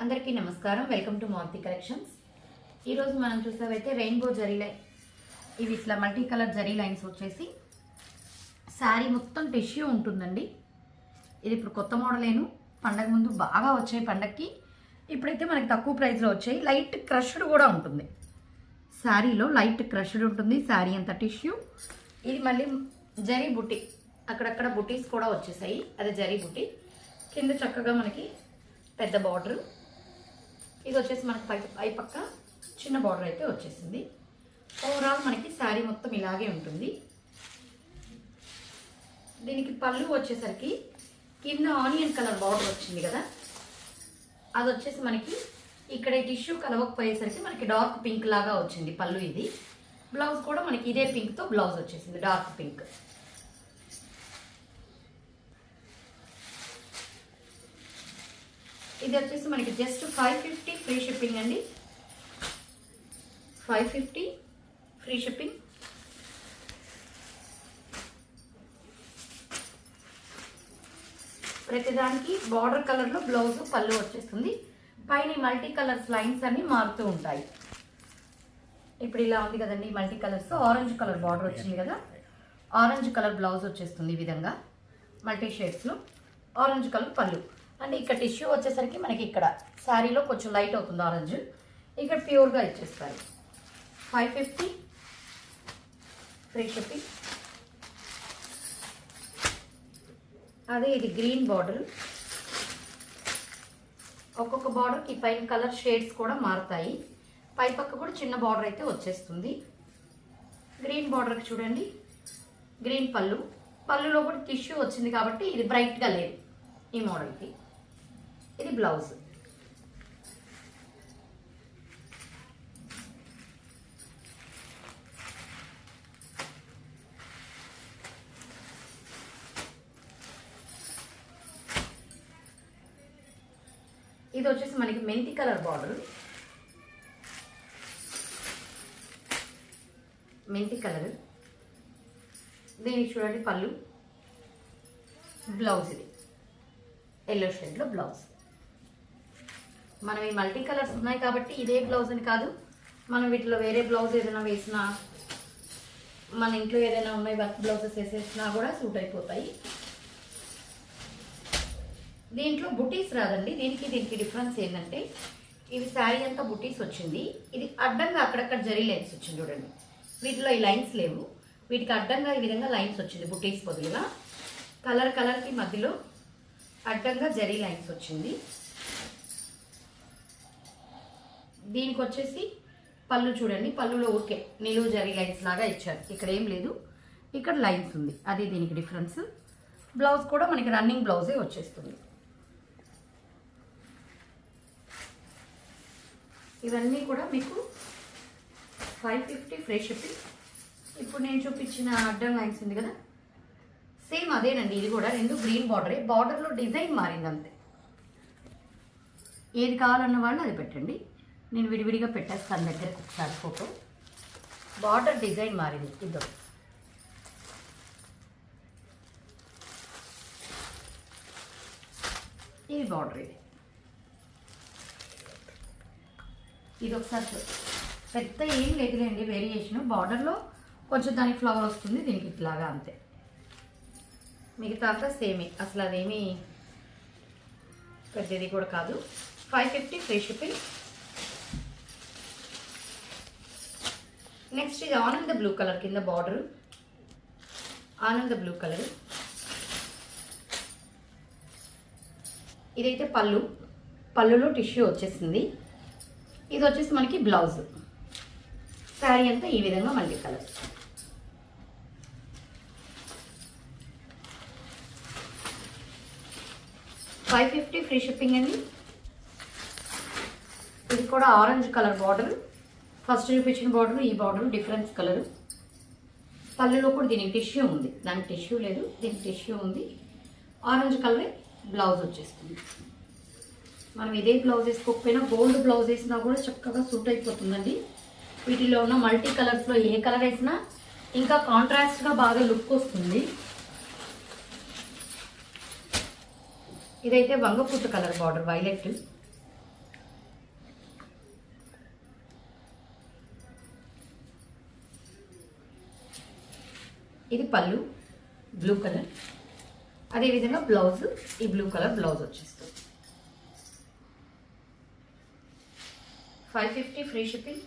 అందరికీ నమస్కారం. Welcome to Maruti Collections. ఈరోజు మనం చూసేవైతే రెయిన్బో జరీ లైన్, ఇవి ఇట్లా మల్టీ కలర్ జరీ లైన్స్ వచ్చేసి శారీ మొత్తం టిష్యూ ఉంటుందండి. ఇది ఇప్పుడు కొత్త మోడలేను, పండగ ముందు బాగా వచ్చాయి పండగకి. ఇప్పుడైతే మనకి తక్కువ ప్రైస్లో వచ్చాయి. లైట్ క్రష్డ్ కూడా ఉంటుంది, శారీలో లైట్ క్రష్డ్ ఉంటుంది. శారీ అంతా టిష్యూ. ఇది మళ్ళీ జరీ బుట్టి, అక్కడక్కడ బుటీస్ కూడా వచ్చేసాయి. అది జరీ బుట్టి. కింద చక్కగా మనకి పెద్ద బార్డర్, ఇది వచ్చేసి మనకి పై పక్క చిన్న బార్డర్ అయితే వచ్చేసింది. ఓవరాల్ మనకి శారీ మొత్తం ఇలాగే ఉంటుంది. దీనికి పళ్ళు వచ్చేసరికి కింద ఆనియన్ కలర్ బార్డర్ వచ్చింది కదా, అది వచ్చేసి మనకి ఇక్కడ టిష్యూ కలవకపోయేసరికి మనకి డార్క్ పింక్ లాగా వచ్చింది పళ్ళు. ఇది బ్లౌజ్ కూడా మనకి ఇదే పింక్తో బ్లౌజ్ వచ్చేసింది, డార్క్ పింక్. ఇది వచ్చేసి మనకి జస్ట్ 550 ఫ్రీ షిప్పింగ్ అండి. 550 ఫ్రీ షిప్పింగ్. ప్రతిదానికి బార్డర్ కలర్లో బ్లౌజ్ పళ్ళు వచ్చేస్తుంది. పైన మల్టీ కలర్స్ లైన్స్ అన్ని మారుతూ ఉంటాయి. ఇప్పుడు ఇలా ఉంది కదండి multi colours. Orange colour border వచ్చింది కదా, ఆరెంజ్ కలర్ బ్లౌజ్ వచ్చేస్తుంది ఈ విధంగా మల్టీ షేడ్స్లో. ఆరెంజ్ కలర్ పళ్ళు. అండ్ ఇక్కడ టిష్యూ వచ్చేసరికి మనకి ఇక్కడ శారీలో కొంచెం లైట్ అవుతుంది ఆరెంజ్, ఇక్కడ ప్యూర్గా ఇచ్చేస్తారు. 550 ఫ్రీ షిప్పింగ్. అదే ఇది గ్రీన్ బార్డర్. ఒక్కొక్క బార్డర్కి పైన కలర్ షేడ్స్ కూడా మారుతాయి. పై పక్క కూడా చిన్న బార్డర్ అయితే వచ్చేస్తుంది. గ్రీన్ బార్డర్కి చూడండి, గ్రీన్ పళ్ళు. పళ్ళులో కూడా టిష్యూ వచ్చింది కాబట్టి ఇది బ్రైట్గా లేదు ఈ మోడల్కి. ఇది బ్లౌజ్. ఇది వచ్చేసి మనకి మెంతి కలర్ బార్డర్, మెంతి కలర్. దీనికి చూడండి పళ్ళు, బ్లౌజ్ ఇది ఎల్లో షేడ్లో బ్లౌజ్. మనం ఈ మల్టీ కలర్స్ ఉన్నాయి కాబట్టి ఇదే బ్లౌజ్ అని కాదు, మనం వీటిలో వేరే బ్లౌజ్ ఏదైనా వేసినా, మన ఇంట్లో ఏదైనా ఉన్నాయి వర్క్ బ్లౌజెస్ వేసేసినా కూడా సూట్ అయిపోతాయి. దీంట్లో బుటీస్ రాదండి. దీనికి డిఫరెన్స్ ఏంటంటే ఇవి శారీ అంతా బుటీస్ వచ్చింది, ఇది అడ్డంగా అక్కడక్కడ జరీ లైన్స్ వచ్చింది చూడండి. వీటిలో ఈ లైన్స్ లేవు, వీటికి అడ్డంగా ఈ విధంగా లైన్స్ వచ్చింది బుటీస్ బదులుగా. కలర్కి మధ్యలో అడ్డంగా జరీ లైన్స్ వచ్చింది. దీనికి వచ్చేసి పళ్ళు చూడండి, పళ్ళులో ఓకే నిలువు జరీ లైన్స్ లాగా ఇచ్చారు. ఇక్కడ ఏం లేదు, ఇక్కడ లైన్స్ ఉంది, అది దీనికి డిఫరెన్స్. బ్లౌజ్ కూడా మనకి రన్నింగ్ బ్లౌజే వచ్చేస్తుంది. ఇవన్నీ కూడా మీకు 550 ఫ్రీ షిప్పింగ్. ఇప్పుడు నేను చూపించిన అడ్డం లైన్స్ ఉంది కదా, సేమ్ అదేనండి. ఇది కూడా రెండు గ్రీన్ బార్డరే, బార్డర్లో డిజైన్ మారింది అంతే. ఏది కావాలన్న వాళ్ళు అది పెట్టండి, నేను విడివిడిగా పెట్టేస్తాను దగ్గరకు ఒకసారి ఫోటో. బార్డర్ డిజైన్ మారింది ఇద్దరు. ఇది బార్డర్, ఇది ఒకసారి పెద్ద ఏం లేదులేండి వేరియేషన్. బార్డర్లో కొంచెం దానికి ఫ్లవర్ వస్తుంది, దీనికి ఇట్లాగా అంతే. మిగతా అంతా సేమే, అసలు అదేమీ పెద్దది కూడా కాదు. 550 ఫ్రీ షిప్పింగ్. నెక్స్ట్ ఇది ఆనంద బ్లూ కలర్ కింద బార్డర్, ఆనంద బ్లూ కలర్. ఇదైతే పళ్ళు, పళ్ళులో టిష్యూ వచ్చేసింది. ఇది వచ్చేసి మనకి బ్లౌజ్. శారీ అంతా ఈ విధంగా మల్టీ కలర్స్. $550 ఫ్రీ షిప్పింగ్ అండి. ఇది కూడా ఆరెంజ్ కలర్ బార్డర్. ఫస్ట్ చూపించిన బార్డర్ ఈ బార్డర్ డిఫరెన్స్ కలర్. పళ్ళులో కూడా దీనికి టిష్యూ ఉంది, దానికి టిష్యూ లేదు, దీనికి టిష్యూ ఉంది. ఆరెంజ్ కలరే బ్లౌజ్ వచ్చేస్తుంది. మనం ఇదే బ్లౌజ్ వేసుకోకపోయినా గోల్డ్ బ్లౌజ్ వేసినా కూడా చక్కగా సూట్ అయిపోతుందండి. వీటిలో ఉన్న మల్టీ కలర్స్లో ఏ కలర్ వేసినా ఇంకా కాంట్రాస్ట్గా బాగా లుక్ వస్తుంది. ఇదైతే వంగపూత కలర్ బార్డర్, వైలెట్. ఇది పళ్ళు బ్లూ కలర్, అదేవిధంగా బ్లౌజ్ ఈ బ్లూ కలర్ బ్లౌజ్ వచ్చేస్తుంది. 550 ఫ్రీ షిప్పింగ్.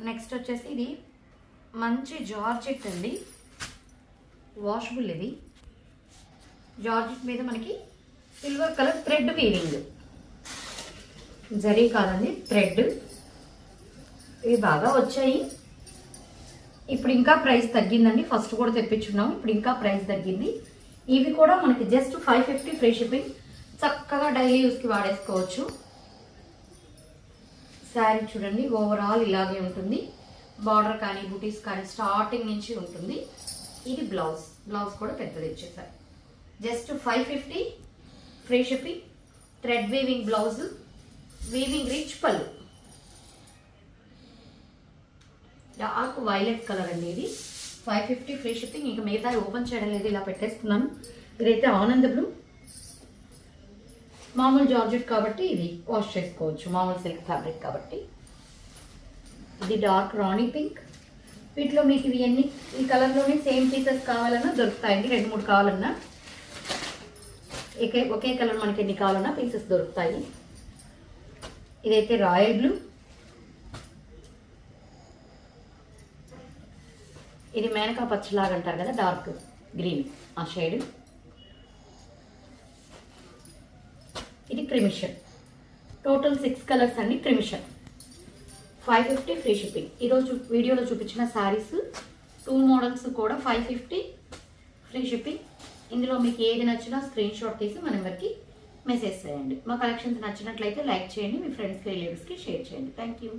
నెక్స్ట్ వచ్చేసి ఇది మంచి జార్జెట్ అండి, వాషబుల్. ఇది జార్జెట్ మీద మనకి silver colour thread weaving, zari కాదండి థ్రెడ్. ఇవి బాగా వచ్చాయి. ఇప్పుడు ఇంకా ప్రైస్ తగ్గిందండి, ఫస్ట్ కూడా తెప్పించున్నాము, ఇప్పుడు ఇంకా ప్రైస్ తగ్గింది. ఇవి కూడా మనకి జస్ట్ 550 ఫ్రీ షిప్పింగ్. చక్కగా డైలీ యూస్కి వాడేసుకోవచ్చు. శారీ చూడండి ఓవరాల్ ఇలాగే ఉంటుంది. బార్డర్ కానీ బుటీస్ కానీ స్టార్టింగ్ నుంచి ఉంటుంది. ఇది బ్లౌజ్, బ్లౌజ్ కూడా పెద్దది ఇచ్చేసారు. Just 550 free shipping. Thread weaving blouse, weaving rich పళ్ళు, డార్క్ వైలెట్ కలర్ అండి. ఇది 550 ఫ్రీ షిప్పింగ్. ఇంకా మిగతా ఓపెన్ చేయడం లేదు, ఇలా పెట్టేస్తున్నాను. ఇదైతే ఆనంద బ్లూ, మామూలు జార్జెట్ కాబట్టి ఇది వాష్ చేసుకోవచ్చు, మామూలు సిల్క్ ఫ్యాబ్రిక్ కాబట్టి. ఇది డార్క్ రాణి పింక్. వీటిలో మీకు ఇవి ఎన్ని ఈ కలర్లోనే సేమ్ పీసెస్ కావాలన్నా దొరుకుతాయండి. 2-3 కావాలన్నా ఒకే కలర్ మనకి ఎన్ని కావాలన్నా పీసెస్ దొరుకుతాయి. ఇదైతే రాయల్ బ్లూ, ఇది మేనకా పచ్చలాగా అంటారు కదా, డార్క్ గ్రీన్ ఆ షేడ్. ఇది క్రిమిషన్. టోటల్ 6 కలర్స్ అండి క్రిమిషన్. 550 free shipping. ఈరోజు వీడియోలో చూపించిన శారీస్ 2 మోడల్స్ కూడా 550 ఫ్రీ షిప్పింగ్. ఇందులో మీకు ఏది నచ్చినా స్క్రీన్ షాట్ తీసి మన నెంబర్కి మెసేజ్ చేయండి. మా కలెక్షన్స్ నచ్చినట్లయితే లైక్ చేయండి, మీ ఫ్రెండ్స్కి రిలేటివ్స్కి షేర్ చేయండి. Thank you.